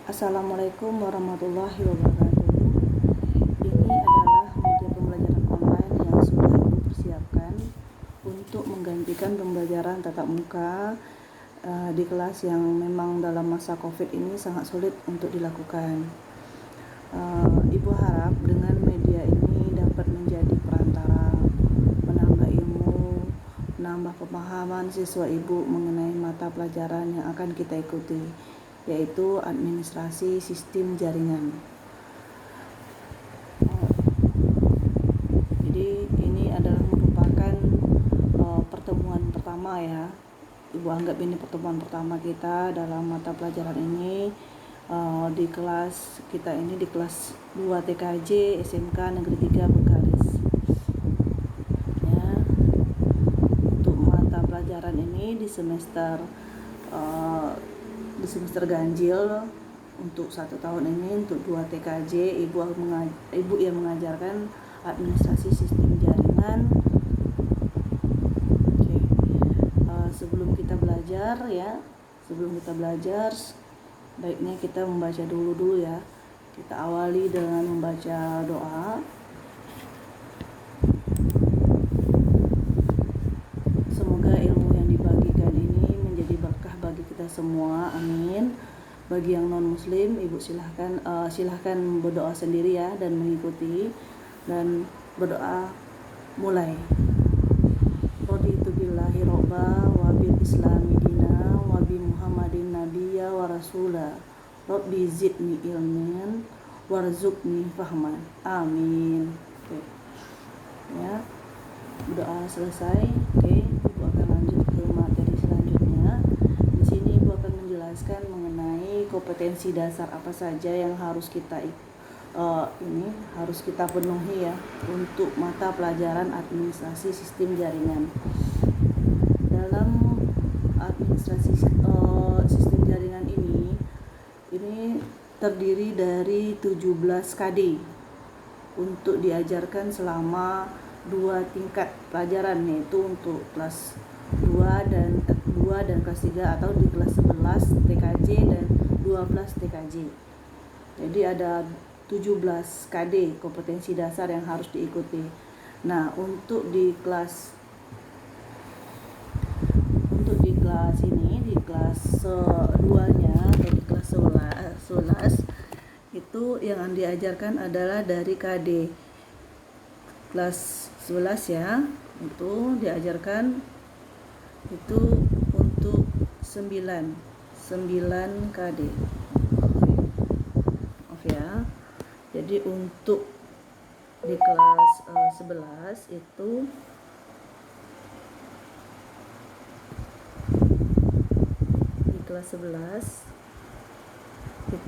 Assalamualaikum warahmatullahi wabarakatuh. Ini adalah media pembelajaran online yang sudah Ibu persiapkan untuk menggantikan pembelajaran tatap muka di kelas yang memang dalam masa COVID ini sangat sulit untuk dilakukan. Ibu harap dengan media ini dapat menjadi perantara menambah ilmu, menambah pemahaman siswa Ibu mengenai mata pelajaran yang akan kita ikuti, yaitu administrasi sistem jaringan. Jadi ini adalah merupakan pertemuan pertama ya. Ibu anggap ini pertemuan pertama kita dalam mata pelajaran ini di kelas kita ini, di kelas 2 TKJ SMK Negeri 3 Bengkalis. Ya, untuk mata pelajaran ini di semester ganjil untuk 1 tahun ini, untuk 2 TKJ ibu yang mengajarkan administrasi sistem jaringan. Oke. Sebelum kita belajar baiknya kita membaca dulu ya. Kita awali dengan membaca doa. Semoga ilmu yang dibagikan ini menjadi berkah bagi kita semua, amin. Bagi yang non muslim, ibu silahkan berdoa sendiri ya dan mengikuti, dan berdoa mulai. Raditu billahi robba wa bil islami dina wa bi muhammadin nabiyya wa rasula rabbi zidni ilman warzuqni fahman, amin. Oke. Ya, doa selesai. Oke, ibu akan lanjut ke materi selanjutnya. Di sini ibu akan menjelaskan mengenai kompetensi dasar apa saja yang harus kita penuhi ya untuk mata pelajaran administrasi sistem jaringan. Dalam administrasi sistem jaringan ini terdiri dari 17 KD untuk diajarkan selama 2 tingkat pelajaran, yaitu untuk kelas 2 dan kelas 3 atau di kelas 11 TKJ dan 12 TKJ. Jadi ada 17 KD kompetensi dasar yang harus diikuti. Nah, untuk di kelas ini, di kelas 2-nya atau di kelas 11 itu yang diajarkan adalah dari KD kelas 11 ya. Itu diajarkan itu untuk 9 KD. Oke ya. Jadi untuk di kelas 11 itu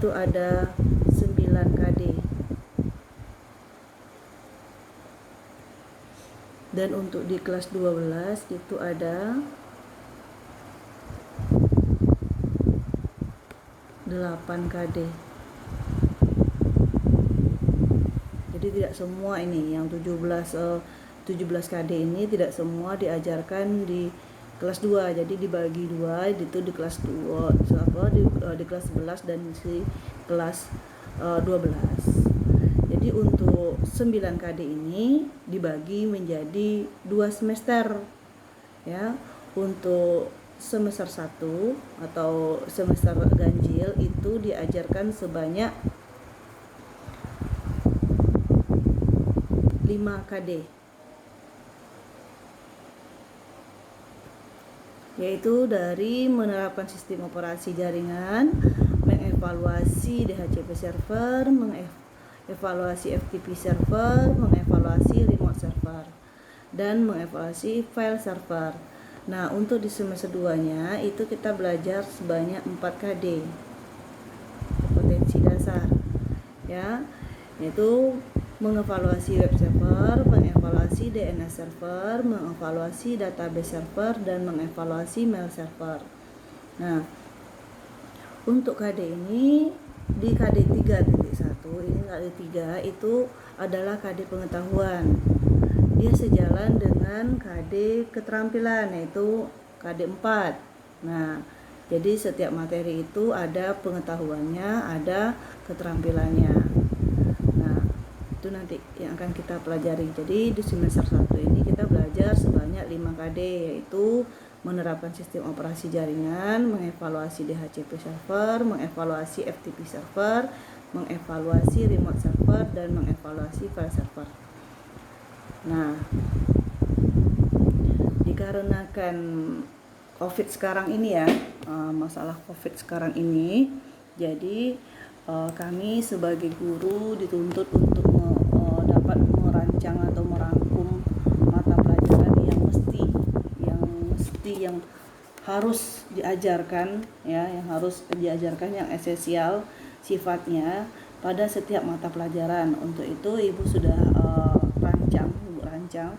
ada 9 KD. Dan untuk di kelas 12 itu ada 8 KD. Jadi tidak semua ini yang 17 KD ini tidak semua diajarkan di kelas 2. Jadi dibagi 2, itu di kelas 2 di kelas 11 dan di kelas 12. Jadi untuk 9 KD ini dibagi menjadi 2 semester ya. Untuk semester 1 atau semester ganjil itu diajarkan sebanyak 5 KD, yaitu dari menerapkan sistem operasi jaringan, mengevaluasi DHCP server, mengevaluasi FTP server, mengevaluasi remote server, dan mengevaluasi file server. Nah, untuk di semester 2-nya itu kita belajar sebanyak 4 KD kompetensi dasar ya, yaitu mengevaluasi web server, mengevaluasi DNS server, mengevaluasi database server, dan mengevaluasi mail server. Nah, untuk KD ini di KD 3.1 ini, KD 3 itu adalah KD pengetahuan. Dia sejalan dengan KD keterampilan, yaitu KD 4. Nah, Jadi setiap materi itu ada pengetahuannya, ada keterampilannya. Nah, itu nanti yang akan kita pelajari. Jadi di semester 1 ini kita belajar sebanyak 5 KD, yaitu menerapkan sistem operasi jaringan, mengevaluasi DHCP server, mengevaluasi FTP server, mengevaluasi remote server, dan mengevaluasi file server. Nah, dikarenakan COVID sekarang ini ya, masalah COVID sekarang ini, jadi kami sebagai guru dituntut untuk dapat merancang atau merangkum mata pelajaran yang harus diajarkan ya, yang harus diajarkan, yang esensial sifatnya pada setiap mata pelajaran. Untuk itu Ibu sudah rancang.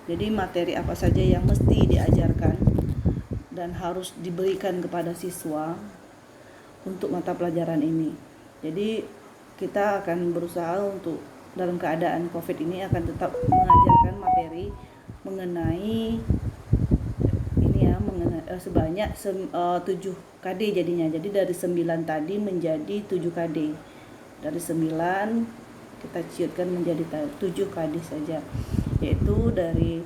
Jadi materi apa saja yang mesti diajarkan dan harus diberikan kepada siswa untuk mata pelajaran ini. Jadi kita akan berusaha untuk dalam keadaan COVID ini akan tetap mengajarkan materi mengenai ini ya, sebanyak 7 KD jadinya. Jadi dari 9 tadi menjadi 7 KD. Dari 9 kita ciutkan menjadi 7 KD saja, yaitu dari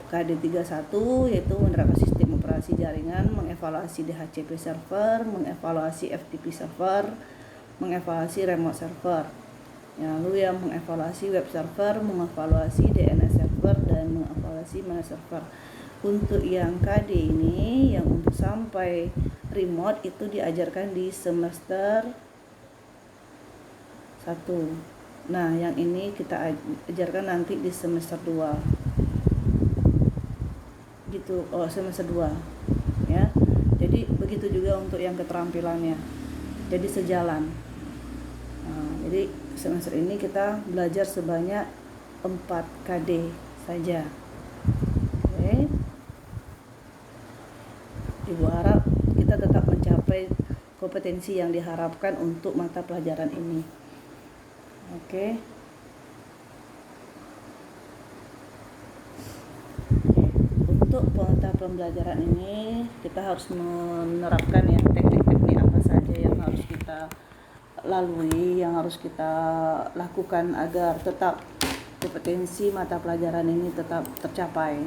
KD 31 yaitu menerapkan sistem operasi jaringan, mengevaluasi DHCP server, mengevaluasi FTP server, mengevaluasi remote server. Lalu yang mengevaluasi web server, mengevaluasi DNS server, dan mengevaluasi mana server. Untuk yang KD ini, yang untuk sampai remote itu diajarkan di semester 1. Nah, yang ini kita ajarkan nanti di semester 2. Gitu, semester 2 ya. Jadi begitu juga untuk yang keterampilannya. Jadi sejalan. Jadi semester ini kita belajar sebanyak 4 KD saja. Oke. Ibu harap kita tetap mencapai kompetensi yang diharapkan untuk mata pelajaran ini. Oke. Untuk mata pembelajaran ini kita harus menerapkan ya teknik-teknik apa saja yang harus kita lalui, yang harus kita lakukan agar tetap kompetensi mata pelajaran ini tetap tercapai.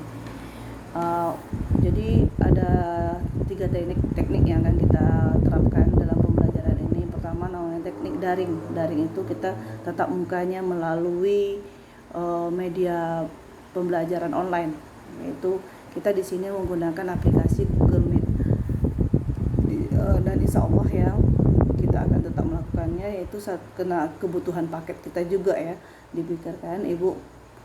Jadi ada 3 teknik yang akan kita terapkan dalam pembelajaran ini. Pertama namanya teknik daring. Daring itu kita tatap mukanya melalui media pembelajaran online, yaitu kita di sini menggunakan aplikasi Google Meet. Dan insya Allah ya kita akan tetap melakukannya, yaitu saat kena kebutuhan paket kita juga ya dipikirkan. Ibu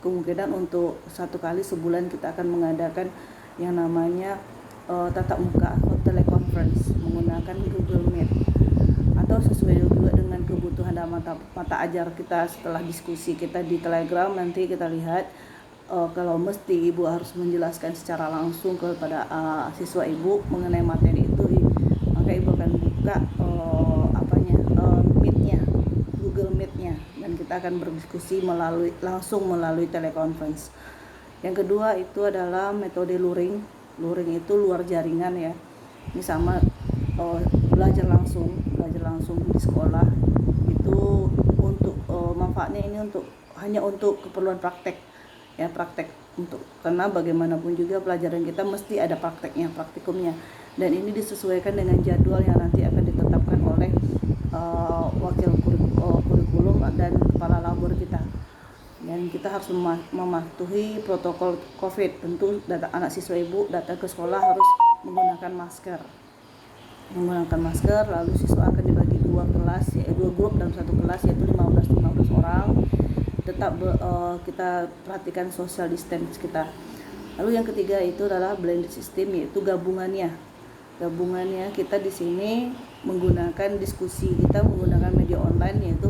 kemungkinan untuk 1 kali sebulan kita akan mengadakan yang namanya tatap muka atau teleconference menggunakan Google Meet, atau sesuai juga dengan kebutuhan dan mata ajar kita. Setelah diskusi kita di Telegram, nanti kita lihat kalau mesti Ibu harus menjelaskan secara langsung kepada siswa Ibu mengenai materi itu, maka Ibu akan buka Meet-nya, Google Meet-nya, dan kita akan berdiskusi langsung melalui teleconference. Yang kedua itu adalah metode luring. Luring itu luar jaringan ya. Ini sama belajar langsung di sekolah. Itu untuk manfaatnya ini hanya untuk keperluan praktek ya, karena bagaimanapun juga pelajaran kita mesti ada praktikumnya, dan ini disesuaikan dengan jadwal yang nanti akan ditetapkan oleh wakil kurikulum dan kepala labor kita. Dan kita harus mematuhi protokol COVID. Tentu anak siswa Ibu datang ke sekolah harus menggunakan masker. Lalu siswa akan dibagi 2 grup dalam 1 kelas, yaitu 15 orang. Tetap kita perhatikan social distance kita. Lalu yang ketiga itu adalah blended system, yaitu gabungannya kita di sini menggunakan diskusi, kita menggunakan media online, yaitu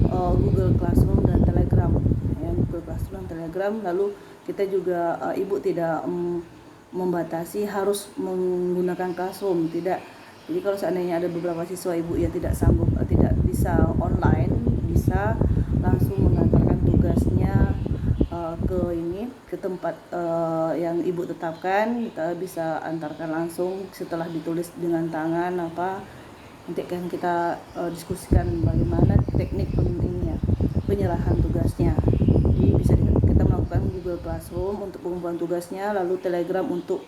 Google Classroom dan Telegram ya, Google Classroom dan Telegram. Lalu kita juga Ibu tidak membatasi harus menggunakan Classroom, tidak. Jadi kalau seandainya ada beberapa siswa Ibu yang tidak bisa online, bisa langsung mengantarkan tugasnya ke tempat yang ibu tetapkan. Kita bisa antarkan langsung setelah ditulis dengan tangan nanti kan kita diskusikan bagaimana teknik penyerahan tugasnya. Jadi bisa kita melakukan Google Classroom untuk pengumpulan tugasnya, lalu Telegram untuk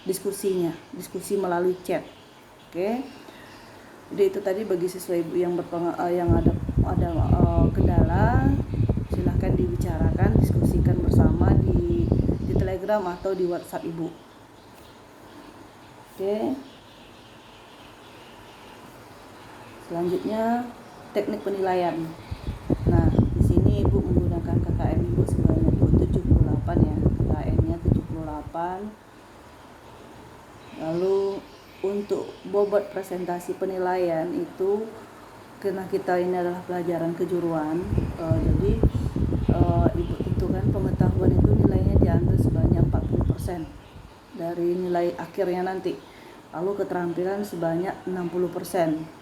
diskusi melalui chat. Oke. Jadi itu tadi bagi siswa ibu yang ada kendala, silahkan dibicarakan, diskusikan bersama di Telegram atau di WhatsApp ibu. Oke. Selanjutnya teknik penilaian. Nah, di sini ibu menggunakan KKM ibu sebanyak 78 ya, KKM-nya 78. Lalu untuk bobot presentasi penilaian itu, karena kita ini adalah pelajaran kejuruan, jadi ibu tentukan pengetahuan itu nilainya diambil sebanyak 40% dari nilai akhirnya nanti. Lalu keterampilan sebanyak 60%.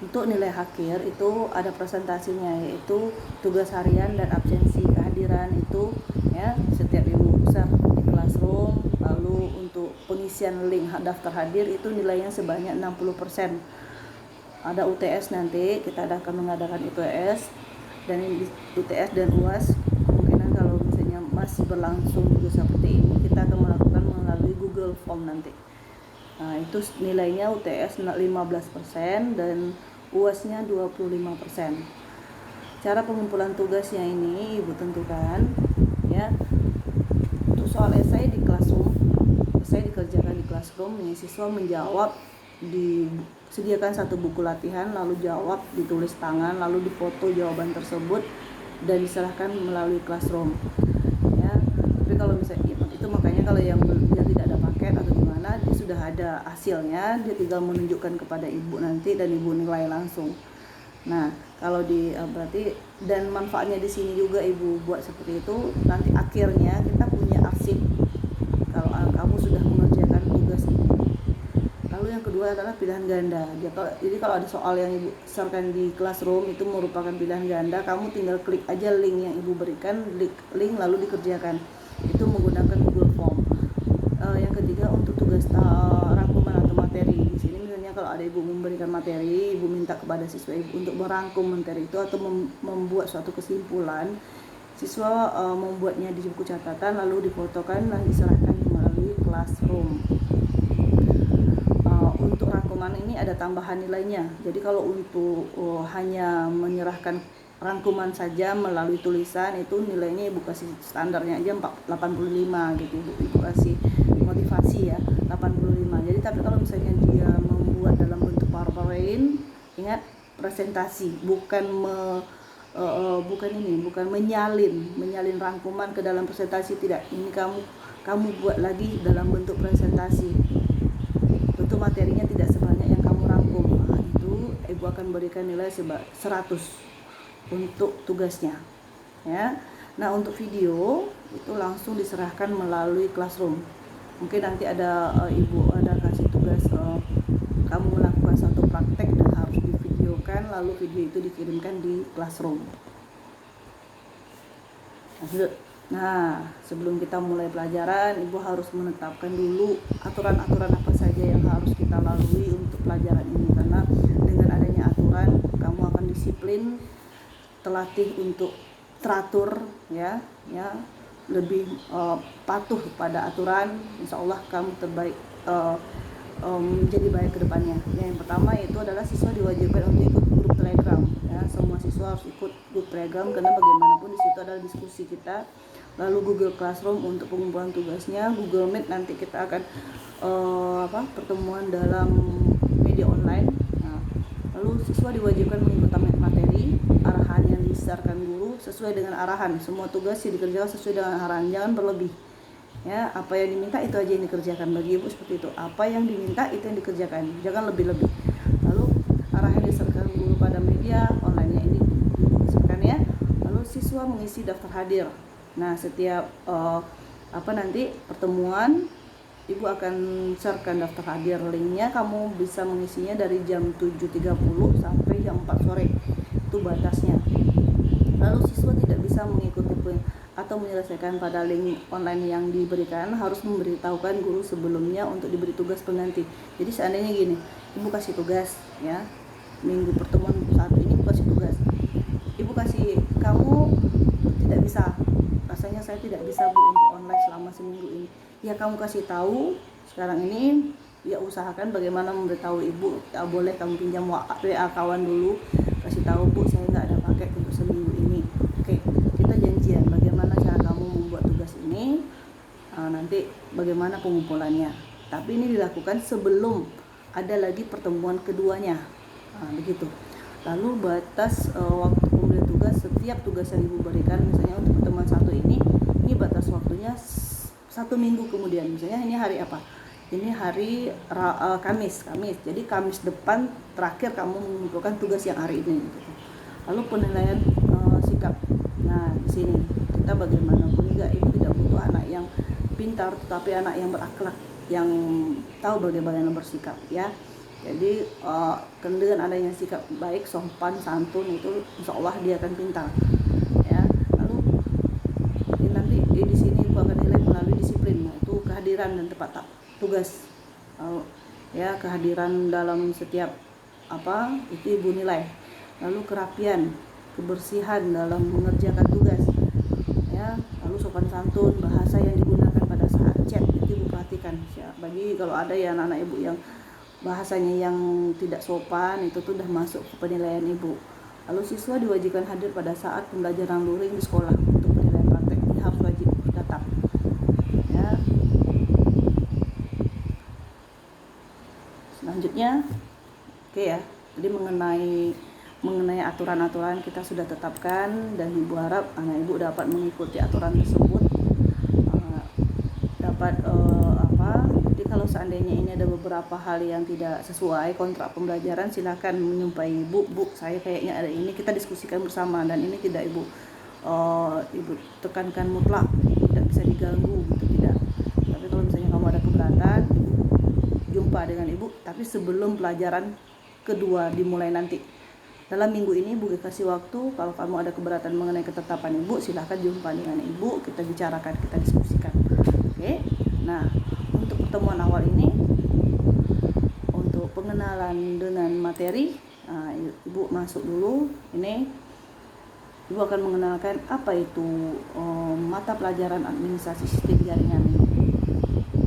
Untuk nilai akhir itu ada presentasinya, yaitu tugas harian dan absensi. Kehadiran itu ya setiap ibu besar di classroom. Lalu untuk pengisian link daftar hadir itu nilainya sebanyak 60%. Ada UTS nanti, kita akan mengadakan UTS, dan UTS dan UAS kemungkinan kalau misalnya masih berlangsung juga seperti ini, kita akan melakukan melalui Google Form nanti. Nah, itu nilainya UTS 15% dan UAS-nya 25%. Cara pengumpulan tugasnya ini ibu tentukan ya. Untuk soal esai di classroom, esai dikerjakan di classroom, siswa menjawab, disediakan satu buku latihan, lalu jawab, ditulis tangan, lalu difoto jawaban tersebut dan diserahkan melalui classroom ya. Tapi kalau misalnya itu makanya kalau yang tidak ada paket atau gimana, dia sudah ada hasilnya, dia tinggal menunjukkan kepada ibu nanti dan ibu nilai langsung. Nah, kalau berarti, dan manfaatnya di sini juga ibu buat seperti itu, nanti akhirnya kita punya arsip kalau kamu sudah mengerjakan tugas ini. Lalu yang kedua adalah pilihan ganda. Jadi kalau ada soal yang ibu serahkan di classroom itu merupakan pilihan ganda, kamu tinggal klik aja link yang ibu berikan, link lalu dikerjakan. Itu menggunakan Google Form. Yang ketiga untuk tugas rangkuman atau materi. Di sini misalnya kalau ada ibu memberikan materi, ibu minta kepada siswa ibu untuk merangkum materi itu atau membuat suatu kesimpulan. Siswa membuatnya di buku catatan lalu difotokan dan diserahkan melalui classroom. Untuk rangkuman ini ada tambahan nilainya. Jadi kalau untuk hanya menyerahkan rangkuman saja melalui tulisan, itu nilainya ibu kasih standarnya aja 85 gitu. Ibu kasih motivasi ya 85. Jadi tapi kalau misalnya dia membuat dalam bentuk PowerPoint, ingat presentasi, bukan menyalin rangkuman ke dalam presentasi, tidak. Ini kamu buat lagi dalam bentuk presentasi. Tentu materinya tidak sebanyak yang kamu rangkum. Nah, itu ibu akan berikan nilai 100 untuk tugasnya ya. Nah, untuk video itu langsung diserahkan melalui classroom. Mungkin nanti ada ibu ada kasih tugas kamu melakukan satu praktek dan harus divideokan, lalu video itu dikirimkan di classroom. Nah, sebelum kita mulai pelajaran, ibu harus menetapkan dulu aturan-aturan apa saja yang harus kita lalui untuk pelajaran ini, karena dengan adanya aturan kamu akan disiplin, terlatih untuk teratur ya lebih patuh pada aturan. Insya Allah kamu menjadi baik ke depannya. Yang pertama itu adalah siswa diwajibkan untuk ikut grup Telegram ya. Semua siswa harus ikut grup Telegram karena bagaimanapun di situ adalah diskusi kita. Lalu Google Classroom untuk pengumpulan tugasnya, Google Meet nanti kita akan pertemuan dalam media online. Lalu siswa diwajibkan mengikuti materi, arahan yang disarankan guru sesuai dengan arahan. Semua tugas dikerjakan sesuai dengan arahan, jangan berlebih. Ya, apa yang diminta itu aja yang dikerjakan. Bagi ibu seperti itu. Apa yang diminta itu yang dikerjakan, jangan lebih-lebih. Lalu arahan yang disarankan guru pada media online-nya ini disarankan ya. Lalu siswa mengisi daftar hadir. Nah, setiap nanti pertemuan ibu akan share-kan daftar hadir, linknya kamu bisa mengisinya dari jam 7.30 sampai jam 4 sore, itu batasnya. Lalu siswa tidak bisa mengikuti atau menyelesaikan pada link online yang diberikan, harus memberitahukan guru sebelumnya untuk diberi tugas pengganti. Jadi seandainya gini, ibu kasih tugas ya, minggu pertemuan satu ini ibu kasih tugas, ibu kasih kamu tidak bisa, rasanya saya tidak bisa bu untuk online selama seminggu ini, ya kamu kasih tahu sekarang ini, ya usahakan bagaimana memberitahu ibu, tak boleh kamu pinjam WA kawan dulu, kasih tahu bu saya nggak ada paket untuk seminggu ini, oke kita janjian bagaimana cara kamu membuat tugas ini, nanti bagaimana pengumpulannya, tapi ini dilakukan sebelum ada lagi pertemuan keduanya, begitu. Lalu batas waktu pemberian tugas, setiap tugas yang ibu berikan, misalnya untuk pertemuan satu ini batas waktunya 1 minggu kemudian, misalnya ini hari apa, ini hari Kamis, jadi Kamis depan terakhir kamu mengumpulkan tugas yang hari ini gitu. Lalu penilaian sikap, nah di sini kita bagaimanapun juga ibu tidak butuh anak yang pintar, tetapi anak yang berakhlak, yang tahu bagaimana bersikap ya. Jadi dengan adanya sikap baik, sopan, santun, itu insya Allah dia akan pintar ya. Lalu nanti di sini ibu akan nilai melalui disiplin, itu kehadiran dan tepat tugas, ya kehadiran dalam setiap itu ibu nilai. Lalu kerapian, kebersihan dalam mengerjakan tugas ya. Lalu sopan santun, bahasa yang digunakan pada saat chat itu ibu perhatikan ya. Bagi kalau ada ya anak-anak ibu yang bahasanya yang tidak sopan, itu tuh udah masuk ke penilaian ibu. Lalu siswa diwajibkan hadir pada saat pembelajaran luring di sekolah untuk penilaian praktek, ini harus wajib datang ya. Selanjutnya oke ya, jadi mengenai aturan-aturan kita sudah tetapkan, dan ibu harap anak ibu dapat mengikuti aturan tersebut, dapat jadi kalau seandainya ini ada beberapa hal yang tidak sesuai kontrak pembelajaran, silakan menyumpai ibu, saya kayaknya ada ini, kita diskusikan bersama, dan ini tidak ibu tekankan mutlak, tidak bisa diganggu gitu, tidak. Tapi kalau misalnya kamu ada keberatan, jumpa dengan ibu, tapi sebelum pelajaran kedua dimulai nanti. Dalam minggu ini ibu kasih waktu, kalau kamu ada keberatan mengenai ketetapan ibu, silahkan jumpa dengan ibu, kita bicarakan, kita diskusikan. Oke. Nah, untuk pertemuan awal ini, untuk pengenalan dengan materi, ibu masuk dulu. Ini ibu akan mengenalkan apa itu mata pelajaran administrasi sistem jaringan,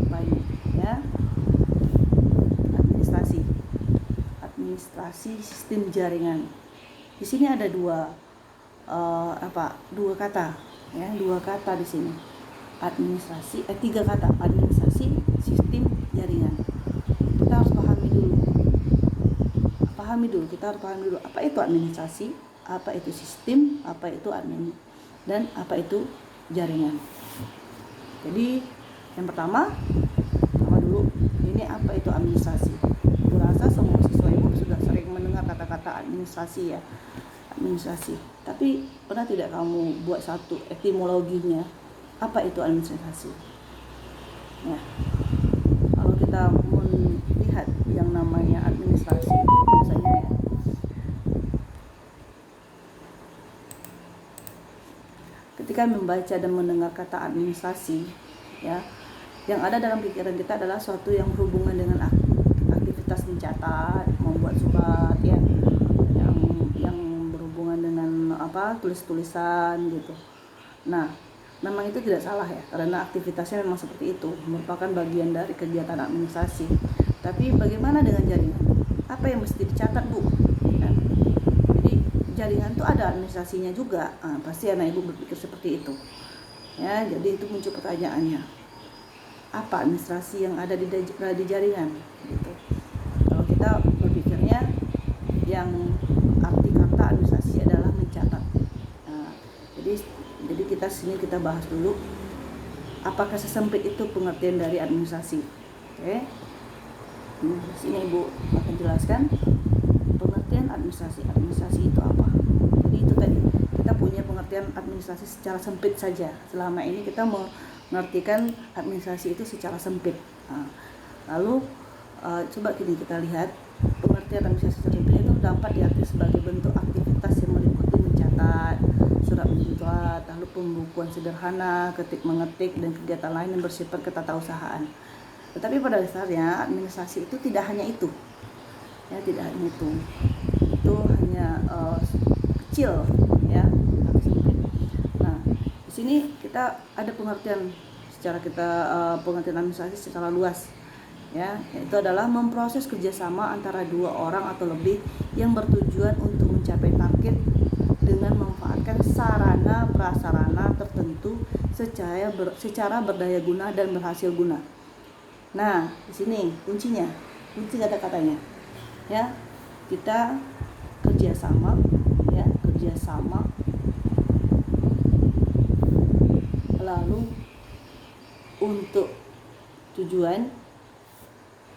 baik ya. Administrasi sistem jaringan. Di sini ada dua kata ya, di sini. Tiga kata, administrasi sistem jaringan. Kita harus pahami dulu, apa itu administrasi, apa itu sistem, apa itu admin, dan apa itu jaringan. Jadi yang pertama dulu, ini apa itu administrasi. Aku rasa semua siswa ibu sudah sering mendengar kata-kata administrasi ya, tapi pernah tidak kamu buat satu etimologinya, apa itu administrasi ya? Kalau kita melihat yang namanya administrasi itu biasanya ya, ketika membaca dan mendengar kata administrasi ya, yang ada dalam pikiran kita adalah suatu yang berhubungan dengan aktivitas mencatat, membuat surat ya, yang berhubungan dengan tulis-tulisan gitu. Nah, memang itu tidak salah ya, karena aktivitasnya memang seperti itu, merupakan bagian dari kegiatan administrasi. Tapi bagaimana dengan jaringan? Apa yang mesti dicatat bu? Ya. Jadi jaringan itu ada administrasinya juga. Pasti anak ibu berpikir seperti itu. Ya, jadi itu muncul pertanyaannya. Apa administrasi yang ada di jaringan? Gitu. Kalau kita berpikirnya yang arti kata administrasi adalah mencatat. Jadi kita bahas dulu apakah sesempit itu pengertian dari administrasi. Oke. Di sini ibu akan jelaskan pengertian administrasi. Administrasi itu apa? Jadi itu tadi, kita punya pengertian administrasi secara sempit saja. Selama ini kita mengartikan administrasi itu secara sempit. Lalu coba kita lihat pengertian administrasi secara sempit itu dapat diarti sebagai bentuk aktivitas yang meliputi mencatat, surat menyurat, lalu untuk pembukuan sederhana, ketik mengetik, dan kegiatan lain yang bersifat ketatausahaan. Tetapi pada dasarnya administrasi itu tidak hanya itu, ya, tidak hanya itu hanya kecil, ya. Nah, di sini kita ada pengertian pengertian administrasi secara luas, ya, itu adalah memproses kerjasama antara dua orang atau lebih yang bertujuan untuk mencapai target dengan memanfaatkan sarana prasarana tertentu secara berdaya guna dan berhasil guna. Nah, di sini kunci kata-katanya, ya, kita kerjasama, lalu untuk tujuan,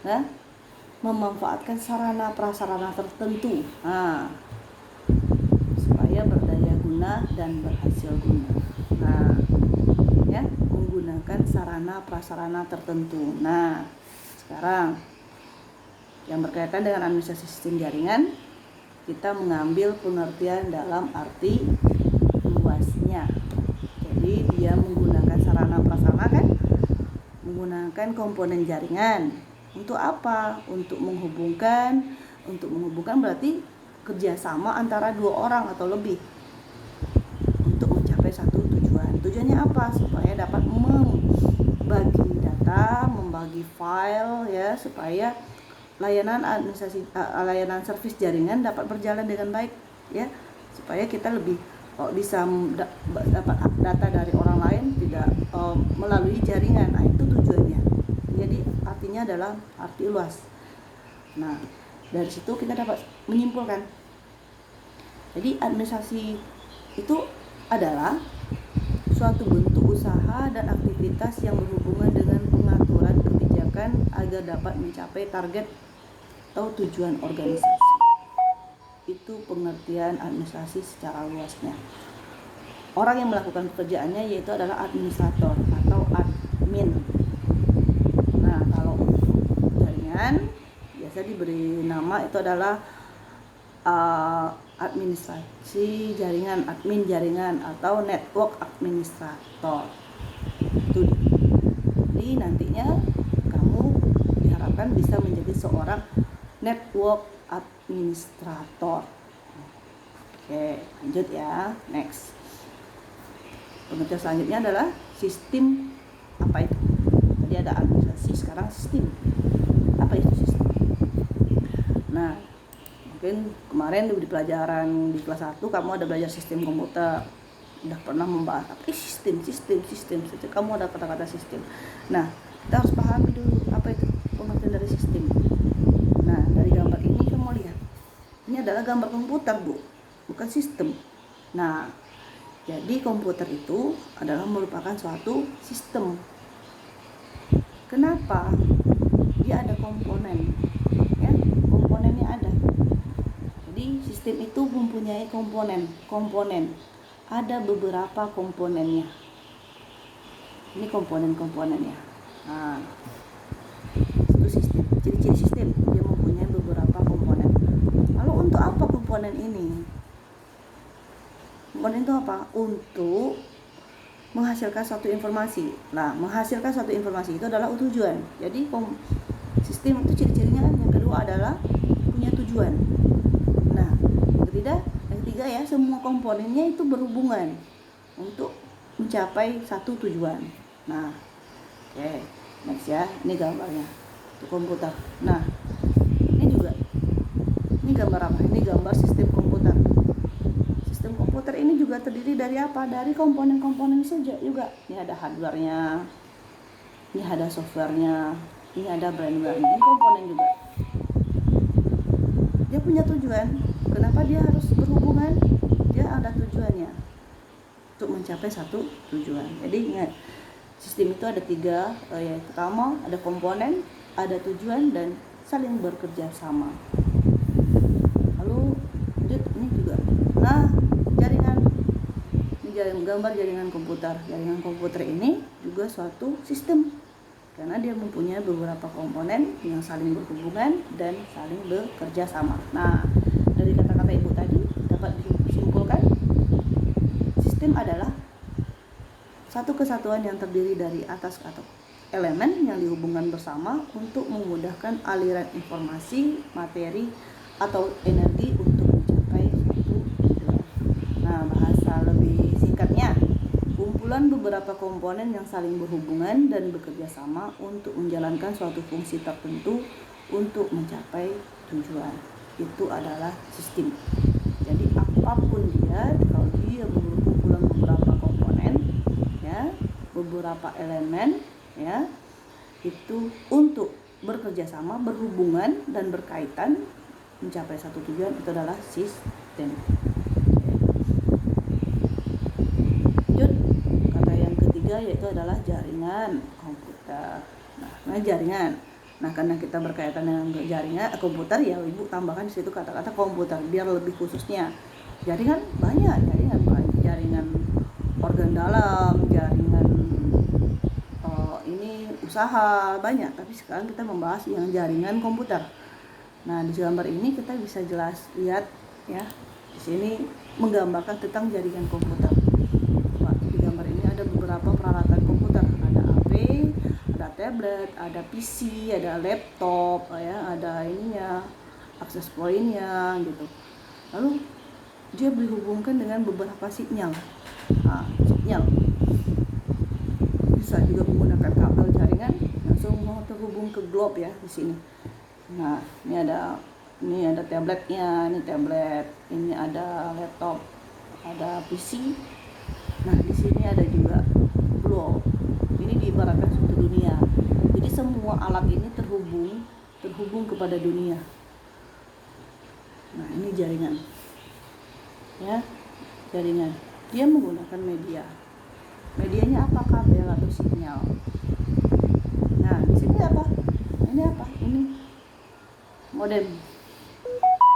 nah, memanfaatkan sarana prasarana tertentu, supaya berdaya guna dan berhasil guna. Nah, ya, menggunakan sarana prasarana tertentu. Nah, sekarang yang berkaitan dengan administrasi sistem jaringan, kita mengambil pengertian dalam arti luasnya. Jadi dia menggunakan sarana prasarana, kan, menggunakan komponen jaringan. Untuk apa? Untuk menghubungkan berarti kerjasama antara dua orang atau lebih untuk mencapai satu tujuan. Tujuannya apa? Supaya dapat membagi data, membagi file, ya, supaya layanan layanan servis jaringan dapat berjalan dengan baik, ya, supaya kita lebih bisa dapat data dari orang lain tidak melalui jaringan. Nah, itu tujuannya. Jadi artinya adalah arti luas. Nah, dari situ kita dapat menyimpulkan. Jadi administrasi itu adalah suatu bentuk usaha dan aktivitas yang berhubungan dengan pengaturan kebijakan agar dapat mencapai target atau tujuan organisasi. Itu pengertian administrasi secara luasnya. Orang yang melakukan pekerjaannya yaitu adalah administrator atau admin. Nah, kalau jaringan biasa diberi nama itu adalah administrasi jaringan, admin jaringan atau network administrator. Itu. Jadi nantinya kamu diharapkan bisa menjadi seorang network administrator. Oke, lanjut ya. Next. Pengertian selanjutnya adalah sistem. Apa itu? Tadi ada administrasi, sekarang sistem. Apa itu sistem? Nah, mungkin kemarin di pelajaran di kelas 1 kamu ada belajar sistem komputer. Udah pernah membahas apa sistem. Kamu ada kata-kata sistem. Nah, kita harus pahami dulu apa itu pengertian dari sistem. Nah, dari gambar ini kamu lihat. Ini adalah gambar komputer, Bu, bukan sistem. Nah, jadi komputer itu adalah merupakan suatu sistem. Kenapa? Dia ada komponen, ya, komponennya ada. Jadi sistem itu mempunyai komponen. Ada beberapa komponennya. Ini komponen-komponennya. Nah, itu sistem. Ciri-ciri sistem, dia mempunyai beberapa komponen. Lalu untuk apa komponen ini? Komponen itu apa? Untuk menghasilkan suatu informasi. Nah, menghasilkan suatu informasi itu adalah tujuan. Jadi sistem itu ciri-cirinya yang kedua adalah punya tujuan. Nah, yang ketiga ya, semua komponennya itu berhubungan untuk mencapai satu tujuan. Nah, oke, next ya. Ini gambarnya untuk komputer. Nah, ini gambar apa? Ini gambar sistem komputer. Sistem komputer ini juga terdiri dari apa? Dari komponen-komponen saja juga. Ini ada hardware-nya, ini ada software-nya, ini ada firmware-nya. Ini komponen juga. Dia punya tujuan. Kenapa dia harus berhubungan? Dia ada tujuannya untuk mencapai satu tujuan. Jadi ingat, sistem itu ada 3, yaitu pertama ada komponen, ada tujuan, dan saling bekerja sama. Lalu ini juga. Nah, jaringan. Ini gambar jaringan komputer. Jaringan komputer ini juga suatu sistem karena dia mempunyai beberapa komponen yang saling berhubungan dan saling bekerja sama. Nah, dari kata-kata Ibu tadi dapat disimpulkan sistem adalah satu kesatuan yang terdiri dari atas atau elemen yang dihubungkan bersama untuk memudahkan aliran informasi, materi, atau energi untuk mencapai suatu tujuan. Nah, bahasa lebih singkatnya, kumpulan beberapa komponen yang saling berhubungan dan bekerja sama untuk menjalankan suatu fungsi tertentu untuk mencapai tujuan. Itu adalah sistem. Jadi apapun dia, kalau dia kumpulan beberapa komponen, ya, beberapa elemen, ya, itu untuk bekerja sama, berhubungan dan berkaitan mencapai satu tujuan, itu adalah sistem. Lanjut, kata yang ketiga yaitu adalah jaringan komputer. Nah, jaringan. Nah, karena kita berkaitan dengan jaringan komputer, ya Ibu tambahkan di situ kata-kata komputer biar lebih khususnya. Jaringan banyak, jaringan organ dalam, jaringan ini usaha banyak, tapi sekarang kita membahas yang jaringan komputer. Nah, di gambar ini kita bisa jelas lihat ya. Di sini menggambarkan tentang jaringan komputer. Nah, di gambar ini ada beberapa peralatan komputer, ada HP, ada tablet, ada PC, ada laptop, ya, ada ininya, akses poinnya gitu. Lalu dia dihubungkan dengan beberapa sinyal. Nah, sinyal bisa juga menggunakan kabel jaringan langsung mau terhubung ke globe ya di sini. Nah, ini ada tabletnya, ini tablet, ini ada laptop, ada PC. Nah, di sini ada juga globe. Ini diibaratkan suatu dunia. Jadi semua alat ini terhubung kepada dunia. Nah, ini jaringan. Ya, jaringan. Dia menggunakan media. Medianya apa? Kabel atau sinyal. Nah, di sini apa? Ini apa? Ini modem.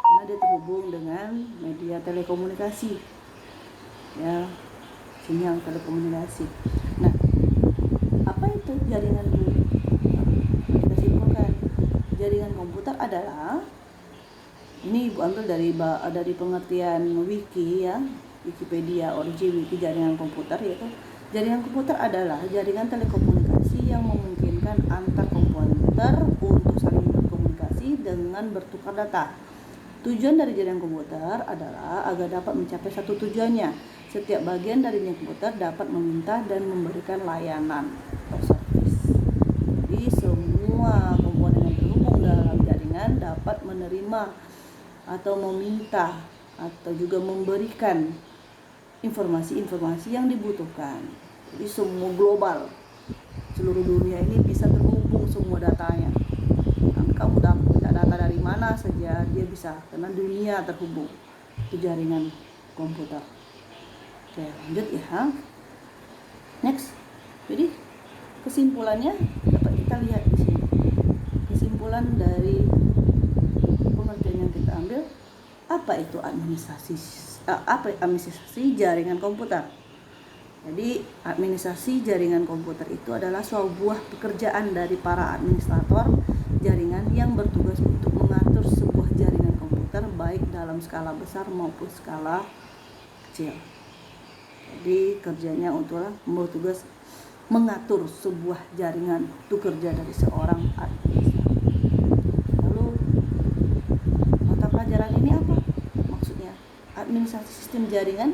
Karena dia terhubung dengan media telekomunikasi. Ya, sinyal telekomunikasi. Nah, apa itu jaringan dulu? Kita simpulkan. Jaringan komputer adalah, ini Ibu ambil dari pengertian wiki ya, Wikipedia, origin wiki jaringan komputer, yaitu jaringan komputer adalah jaringan telekomunikasi yang memungkinkan antar komputer untuk saling berkomunikasi dengan bertukar data. Tujuan dari jaringan komputer adalah agar dapat mencapai satu tujuannya. Setiap bagian dari jaringan komputer dapat meminta dan memberikan layanan atau servis. Jadi semua komponen yang terhubung dalam jaringan dapat menerima atau meminta atau juga memberikan informasi-informasi yang dibutuhkan. Jadi semua global, seluruh dunia ini bisa terhubung semua datanya. Nah, kamu dapat data dari mana saja dia bisa, karena dunia terhubung. Itu jaringan komputer. Oke, lanjut ya. Next. Jadi kesimpulannya dapat kita lihat di sini. Kesimpulan dari pengertian yang kita ambil, apa itu administrasi jaringan komputer. Jadi administrasi jaringan komputer itu adalah sebuah pekerjaan dari para administrator jaringan yang bertugas untuk mengatur sebuah jaringan komputer baik dalam skala besar maupun skala kecil. Jadi kerjanya untuk bertugas mengatur sebuah jaringan, itu kerja dari seorang administrator. Lalu mata pelajaran ini apa maksudnya? Administrasi sistem jaringan.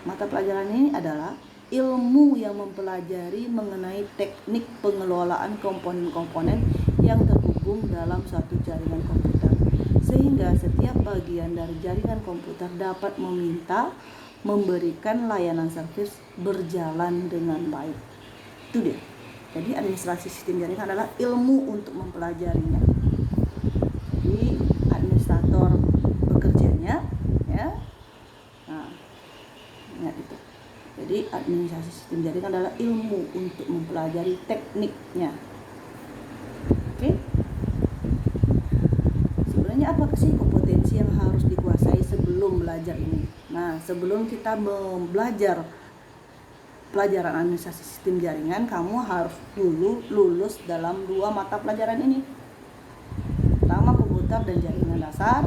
Mata pelajaran ini adalah ilmu yang mempelajari mengenai teknik pengelolaan komponen-komponen yang terhubung dalam suatu jaringan komputer, sehingga setiap bagian dari jaringan komputer dapat meminta, memberikan layanan servis berjalan dengan baik. Itu dia. Jadi administrasi sistem jaringan adalah ilmu untuk mempelajarinya. Jadi administrator bekerjanya ya. Nah, itu. Jadi administrasi sistem jaringan adalah ilmu untuk mempelajari tekniknya. Oke. Sebenarnya apa sih kompetensi yang harus dikuasai sebelum belajar ini? Nah, sebelum kita belajar pelajaran administrasi sistem jaringan, kamu harus dulu lulus dalam 2 mata pelajaran ini. Pertama komputer dan jaringan dasar,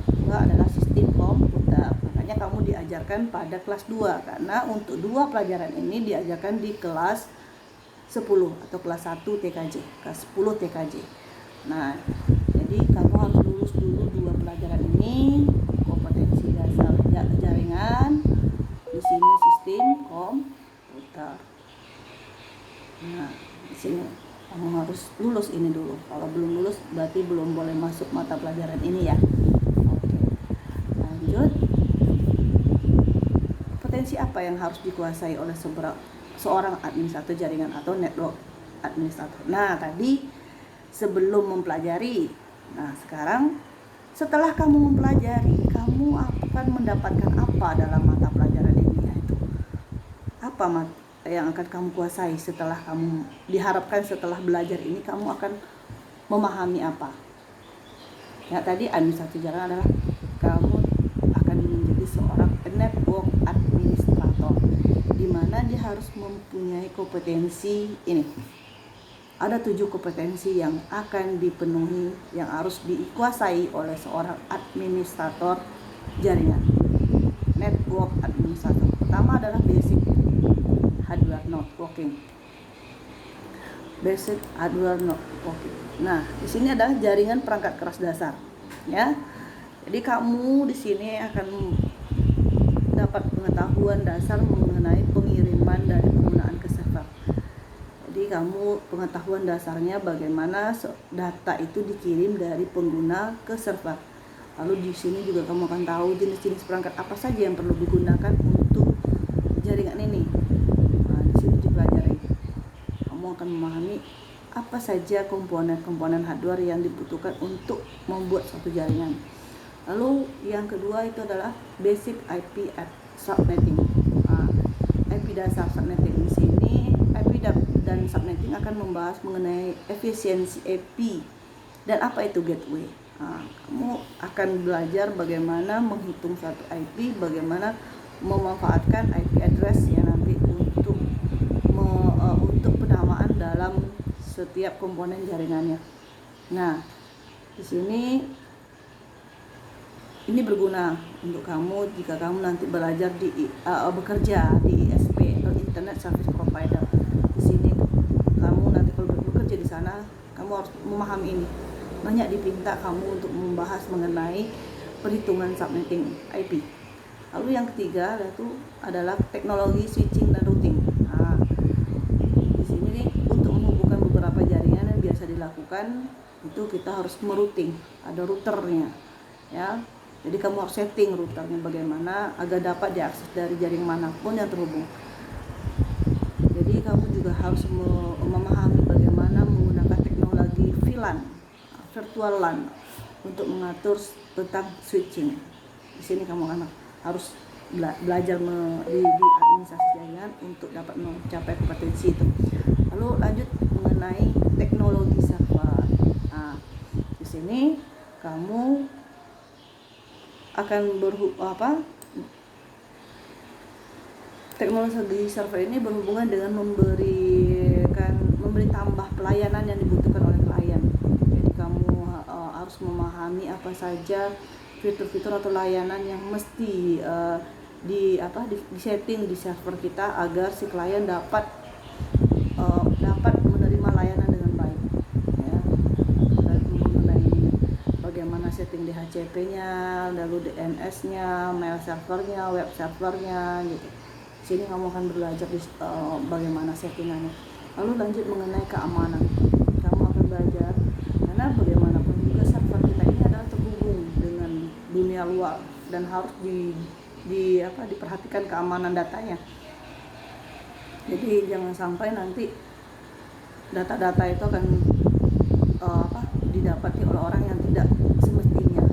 kedua adalah sistem komputer. Makanya sebenarnya kamu diajarkan pada kelas 2, karena untuk 2 pelajaran ini diajarkan di kelas 10 atau kelas 1 TKJ, kelas 10 TKJ. Nah, jadi kamu harus lulus dulu 2 pelajaran ini, kompetensi dasar jaringan, di sini sistem komputer. Nah, di sini kamu harus lulus ini dulu. Kalau belum lulus berarti belum boleh masuk mata pelajaran ini ya. Oke. Lanjut. Kompetensi apa yang harus dikuasai oleh seorang administrator jaringan atau network administrator? Nah, tadi sebelum mempelajari. Nah, sekarang setelah kamu mempelajari, kamu akan mendapatkan apa dalam mata pelajaran ini? Yaitu apa yang akan kamu kuasai setelah kamu diharapkan setelah belajar ini kamu akan memahami apa? Ya, tadi administrator jaringan adalah kamu akan menjadi seorang network administrator, di mana dia harus mempunyai kompetensi ini. Ada 7 kompetensi yang akan dipenuhi, yang harus dikuasai oleh seorang administrator jaringan, network administrator. Pertama adalah basic hardware networking. Basic hardware networking. Nah, di sini adalah jaringan perangkat keras dasar, ya. Jadi kamu di sini akan dapat pengetahuan dasar mengenai pengiriman dari penggunaan ke server. Jadi kamu pengetahuan dasarnya bagaimana data itu dikirim dari pengguna ke server. Lalu di sini juga kamu akan tahu jenis-jenis perangkat apa saja yang perlu digunakan untuk jaringan ini. Nah, di sini dipelajari. Kamu akan memahami apa saja komponen-komponen hardware yang dibutuhkan untuk membuat suatu jaringan. Lalu yang kedua itu adalah basic IP subnetting. IP dasar subnetting di sini IP dan subnetting akan membahas mengenai efisiensi IP dan apa itu gateway. Kamu akan belajar bagaimana menghitung satu IP, bagaimana memanfaatkan IP address ya nanti untuk penamaan dalam setiap komponen jaringannya. Nah, di sini ini berguna untuk kamu jika kamu nanti belajar bekerja di ISP atau Internet Service Provider. Di sini kamu nanti kalau bekerja di sana, kamu harus memahami ini. Banyak dipinta kamu untuk membahas mengenai perhitungan subnetting IP. Lalu yang ketiga adalah teknologi switching dan routing. Nah, di sini untuk menghubungkan beberapa jaringan yang biasa dilakukan itu kita harus merouting, ada routernya, ya. Jadi kamu harus setting routernya bagaimana agar dapat diakses dari jaring manapun yang terhubung. Jadi kamu juga harus memahami bagaimana menggunakan teknologi VLAN, virtual LAN, untuk mengatur tentang switching. Di sini kamu harus belajar di administrasi jaringan untuk dapat mencapai kompetensi itu. Lalu lanjut mengenai teknologi server. Nah, di sini kamu akan teknologi server ini berhubungan dengan memberi tambah pelayanan yang dibutuhkan oleh klien. Jadi kamu harus memahami apa saja fitur-fitur atau layanan yang mesti di-setting di server kita agar si klien dapat menerima layanan dengan baik. Ya. Dan mengenai bagaimana setting DHCP-nya, lalu DNS-nya, mail servernya, web servernya, gitu. Di sini kamu akan belajar bagaimana settingannya. Lalu lanjut mengenai keamanan. Kamu akan belajar karena bagaimanapun juga server kita ini adalah terhubung dengan dunia luar dan harus diperhatikan keamanan datanya. Jadi jangan sampai nanti data-data itu akan didapati oleh orang yang tidak semestinya.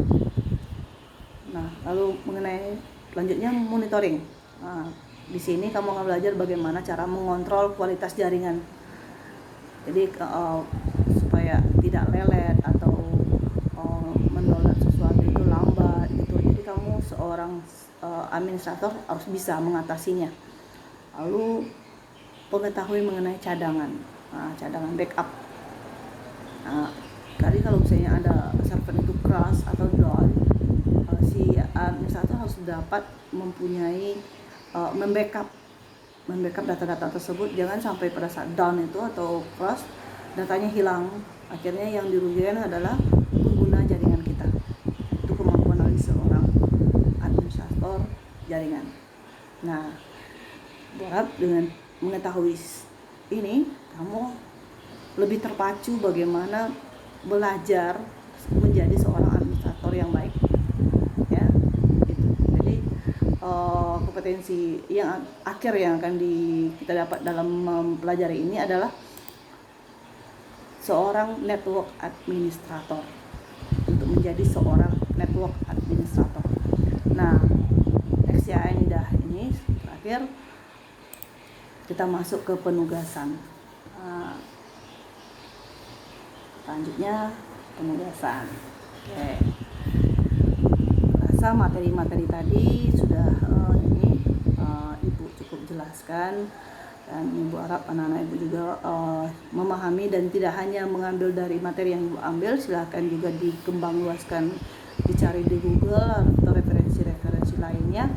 Nah, lalu mengenai selanjutnya monitoring. Nah, di sini kamu akan belajar bagaimana cara mengontrol kualitas jaringan. Jadi supaya tidak lelet atau mendownload sesuatu itu lambat gitu. Jadi kamu seorang administrator harus bisa mengatasinya. Lalu pengetahui mengenai cadangan, cadangan backup. Kali kalau misalnya ada server itu crash atau down, si administrator harus dapat mempunyai membackup data-data tersebut. Jangan sampai pada saat down itu atau crash datanya hilang. Akhirnya yang dirugikan adalah pengguna jaringan kita. Itu kemampuan dari seorang administrator jaringan. Nah, berharap dengan mengetahui ini kamu lebih terpacu bagaimana belajar menjadi seorang administrator yang baik, ya. Gitu. Jadi kompetensi yang akhir yang akan kita dapat dalam mempelajari ini adalah seorang network administrator, untuk menjadi seorang network administrator. Nah, next ya, ini terakhir kita masuk ke penugasan. Selanjutnya penugasan. Oke. Rasa materi-materi tadi sudah Ibu cukup jelaskan, dan Ibu harap anak-anak Ibu juga memahami dan tidak hanya mengambil dari materi yang Ibu ambil. Silahkan juga dikembang luaskan, dicari di Google atau referensi-referensi lainnya.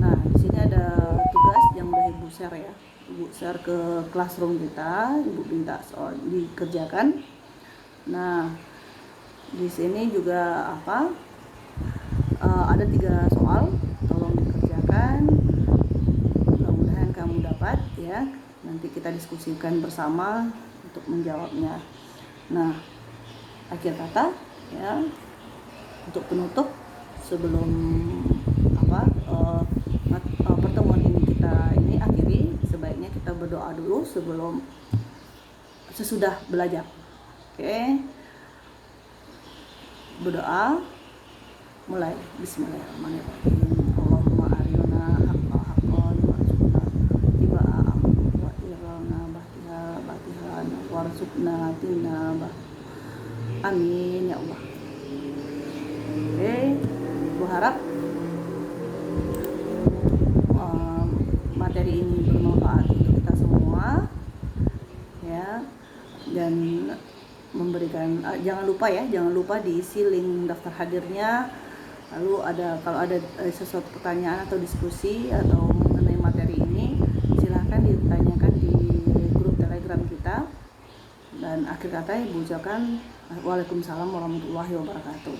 Nah, di sini ada tugas yang udah Ibu share ya. Ibu share ke classroom kita, Ibu minta soal dikerjakan. Nah, di sini juga ada 3 soal, tolong dikerjakan. Mudah-mudahan kamu dapat ya. Nanti kita diskusikan bersama untuk menjawabnya. Nah, akhir kata ya, untuk penutup sebelum pertemuan ini kita akhiri, sebaiknya kita berdoa dulu sesudah belajar. Oke. Berdoa. Mulai. Bismillahirrahmanirrahim. Allahumma arina haqqan warzuqna ittiba'ah wa irana batihan warzuqna tinabah. Amin ya Allah. Oke. Berharap materi ini bermanfaat untuk kita semua ya, dan memberikan jangan lupa diisi link daftar hadirnya. Lalu kalau ada sesuatu pertanyaan atau diskusi atau mengenai materi ini, silahkan ditanyakan di grup Telegram kita. Dan akhir kata Ibu ucapkan Waalaikumsalam warahmatullahi wabarakatuh.